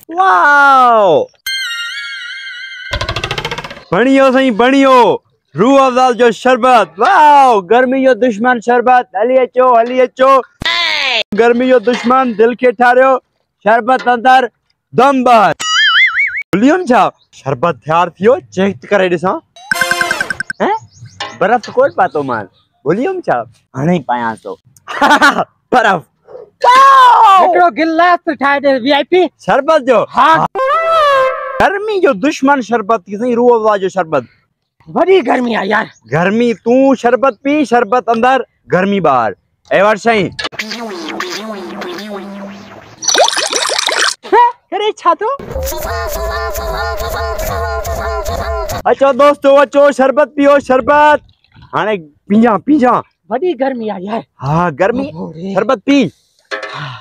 Wow बणियो सही बणियो रूह अफ़ज़ा जो शरबत। वाओ गर्मी जो दुश्मन शरबत। हली अचो गर्मी जो दुश्मन दिल के ठारियो शरबत अंदर दम बाहर। विलियम छा शरबत तैयार थियो चेक करे ॾिसां। हैं बर्फ कोट पातो मान विलियम छा हाणे ही पायां तो बर्फ। एकड़ो गिलास ठाए दे वीआईपी शरबत जो। हां गर्मी जो दुश्मन शरबत की सही रूह अफ़ज़ा जो शरबत। बड़ी गर्मी आ यार। गर्मी तू शरबत पी शरबत अंदर गर्मी बाहर एवर सही। अरे छा तो अचो दोस्तों अचो शरबत पियो शरबत हाने पीजा बड़ी गर्मी आ यार। हाँ गर्मी शरबत P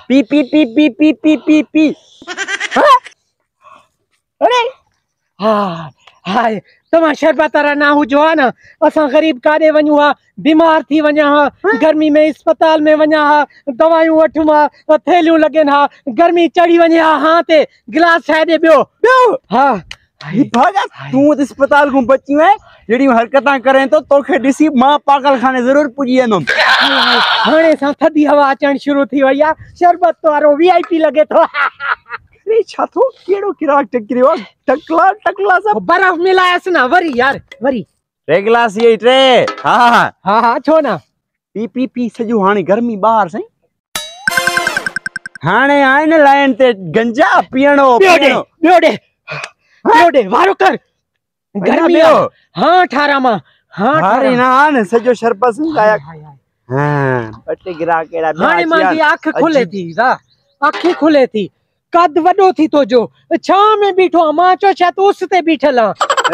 P P P P P P P P. अरे हाँ हाय तमा शरबत रा ना हुजो आ न असा गरीब काडे वणू हा बीमार थी वणा हा गर्मी में अस्पताल में वणा हा दवायूं वठूं हा थैलियूं लगन हा गर्मी चढ़ी वणे हा हां ते गिलास ठाए दे बियो हाँ भागा तू अस्पताल को बची है जेडी हरकतां करे तो तोखे दिसी मां पागल खाने जरूर पुजी वेंदम। हाणे सा थदी हवा अचण शुरू थी वई आ शरबत तो वारो वीआईपी लगे तो। अरे छा तो केड़ो किराक टकरियो टकला सब बर्फ मिलायस ना वरी यार वरी टे गिलास ये टे। हाँ छो ना पी पी पी सजो हाने गर्मी बाहर सही हाने आए न लाइन ते गंजा पियणो बियो दे वारो कर गर्मी हाँ ठारा मा हाँ अरे ना आने सजो शरबत से लाया। हां बटे गिरा केड़ा हाने मांजी आंख खुले थी रा आंखें खुले थी कद वडो थी तो जो छा में बीठो मां चो छा तो उस ते बीठला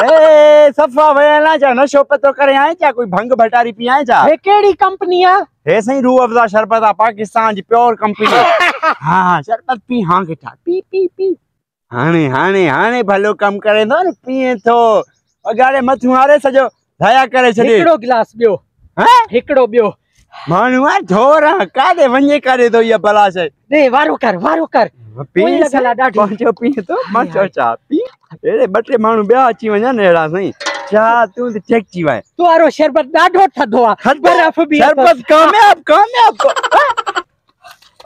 ए सफा वेला जा नशो पतो करे आए क्या कोई भंग भटारी पी आए जा। हे केड़ी कंपनी आ हे सही रूह अफ़ज़ा शरबत आ पाकिस्तान जी प्योर कंपनी। हां शरबत पी हां के ठा पी पी पी हाने भलो कम करे तो पिए तो अगाड़े मथु हारे सजो दया करे छडे एकड़ो गिलास बियो हैं एकड़ो बियो मानुआ ढोरा कादे वणे करे तो ये भला से दे वारो कर पी लगला डाडी पहुंचो पी तो मचो चा पी एड़े बटे मानु ब्या अची वणा नेड़ा सही चा तू चेक जी वे तो आरो शरबत डाढो थदो आ बर्फ भी शरबत कामयाब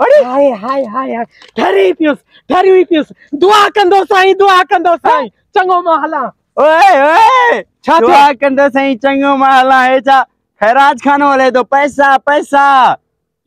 अरे हाय ठरी पियोस दुआ कंदो साईं चंगो महला ओए छा दुआ कंदो साईं चंगो महला ए चा खैराज खानो हले तो पैसा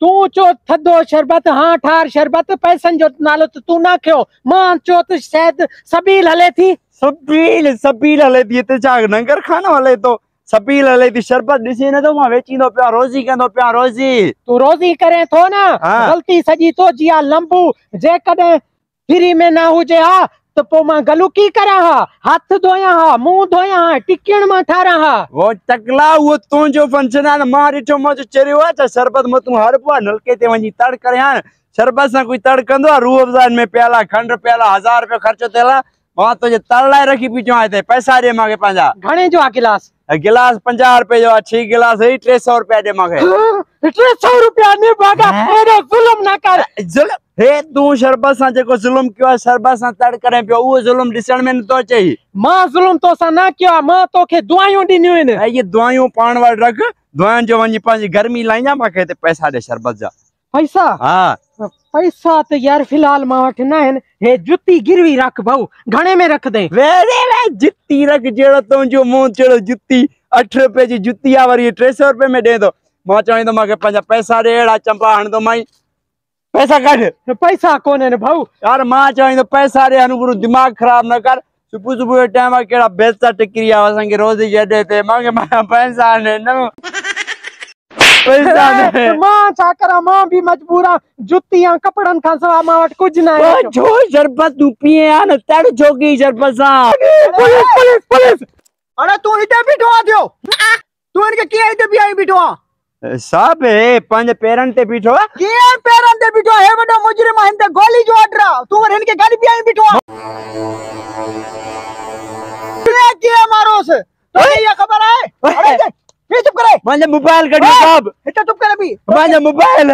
तू चो थदो शरबत हाँ ठार शरबत पैसन जो नालो तो तू ना खयो मां चो तो शायद सबील हले थी सबील हले थी ते चा नंगर खानो हले तो सबील हले थी शरबत दिसी न तो मां वेचींदो पिया रोजी कंदो पिया रोजी तू रोजी करे थो ना गलती सजी तो जिया लंबू जे कदे फ्री में ना हुजे हा तो पो मां गलू की करा हा हाथ धोया हा मुंह धोया हा टिकण मा ठारा हा वो टकला वो तो जो फंक्शन है मां रिठो मो चरियो आ त शरबत म तू हर पा नलके ते वनी तड़ करे हा शरबत सा कोई तड़ कंदो रूह अफ़ज़ा में प्याला खंड प्याला 1000 रुपया खर्चो तेला मां तो जे तड़लाए रखी पीचो आए ते पैसा दे मागे पांजा घणे जो आ गिलास 50 रुपए जो 6 गिलास है 300 रुपया दे मागे 300 रुपया ने बागा एडो जुल्म ना कर जुल्म हे तू शरबत सा जेको जुल्म कियो शरबत सा तड़ करे पियो वो जुल्म दिसण में न तो चाहिए मां जुल्म तो सा ना कियो मां तोखे दुआयूं दिनियो इन ये दुआयूं पाण वाल रख दुआन जो वनी पांजी गर्मी लाइजा माके ते पैसा दे शरबत जा पैसा हां पैसा तो यार फिलहाल मां वठ ना है हे जुत्ती गिरवी रख भाऊ घणे में रख दे वे जुत्ती रख जेड़ो तो जो मुंह चढ़ो जुत्ती 8 रुपए जी जुत्ती आ वरी 300 रुपए में दे दो मां चाहे तो माके पंजा पैसा दे एड़ा चंपा हण तो माई पैसा काट पैसा कोने ने भाऊ यार मां चाहे तो पैसा दे अनुगुरु दिमाग खराब न कर सुबह टाइम केड़ा बेचा टिकरिया असन के रोज जडे ते मांगे पैसा ने न पैसा ने मां छा करा मां भी मजबूरा जुत्तियां कपड़न का सवा मां वट कुछ ना है जो शरबत तू पिए आ न तड़ जोगी शरबत सा पुलिस अरे तू इते बिठो आ दियो तू इनके किए इते भी आई बिठो आ सब है पंज पेरन ते बिठो किए पेरन ते बिठो है बडो मुजरिम हंते गोली जो अडरा तू वर इनके गाड़ी भी आई बिठो तू किए मारोस तो ये खबर है अरे ये चुप करे मांजे मोबाइल कड़ी साहब इतना चुप कर अभी मांजे मोबाइल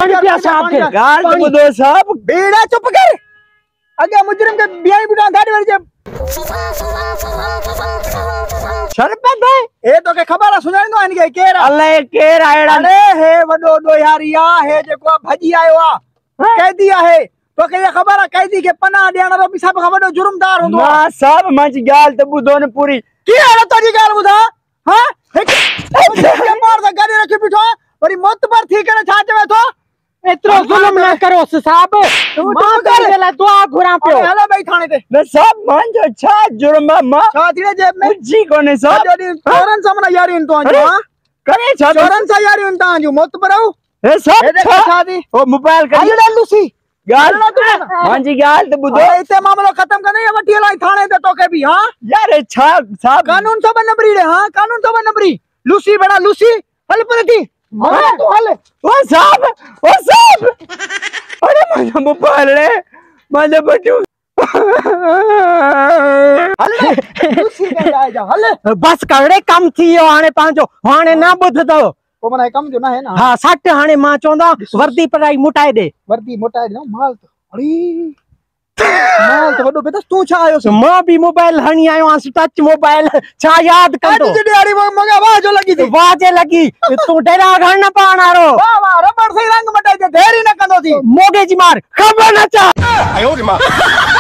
पानी पिया साहब के गाल तो दो साहब बेड़ा चुप कर अगे मुजरिम के बियाई बुटा गाड़ी वाली जे शरबत है ए तो के खबर सुनाइंदो आइन के केर अल्लाह केर आयड़ा अरे हे वडो दोयारिया हे जेको भजी आयो आ कैदी आहे तो के खबर आ कैदी के पना देण रो सब वडो जुर्मदार हुंदो मां सब मंच गाल त बुधो न पूरी की आहे तोजी गाल बुधा हां के मार द गाड़ी रखी बिठो वरी मौत पर थी करे छा चवे तो एतरो जुल्म ना करो साहब मां करे ला दुआ घुरा पियो हेलो भाई थाने ते न सब मंच अच्छा जुर्म मां छा थी जेब में जी कोने सब जदी चोरन सामने यारी उन तो हां करे छा चोरन सा यारी उन ता जो मौत पर आऊ ए सब ए देखो छा दी ओ मोबाइल कर आयो लूसी गाल मंच गाल त बुधो इते मामलो खत्म करने वटी लाई थाने ते तो के भी हां यार छा साहब कानून तो नबरी रे हां कानून तो नबरी लूसी बड़ा लूसी हल पर थी मां तू हल ओ साहब अरे मुझे मोबाइल रे मुझे बटू हल लूसी के जा हल बस करे कम थियो हाने पांजो हाने ना बुधदो ओ मने कम जो ना है ना हां सट हाने मां चोंदा वर्दी पढ़ाई मुटाए दे वर्दी मोटाए ना माल तो अरे माल तो वडो बेटा तू छा आयो मां भी मोबाइल हणी आयो आ टच मोबाइल छा याद कर दो आज दिहाड़ी मगा वाह जो लगी थी वाजे लगी तू डेरा घर न पाणारो वाह वाह रबड़ से रंग मटाई दे देरी न कंदो थी मोगे जी मार खबर न चा I owed him up.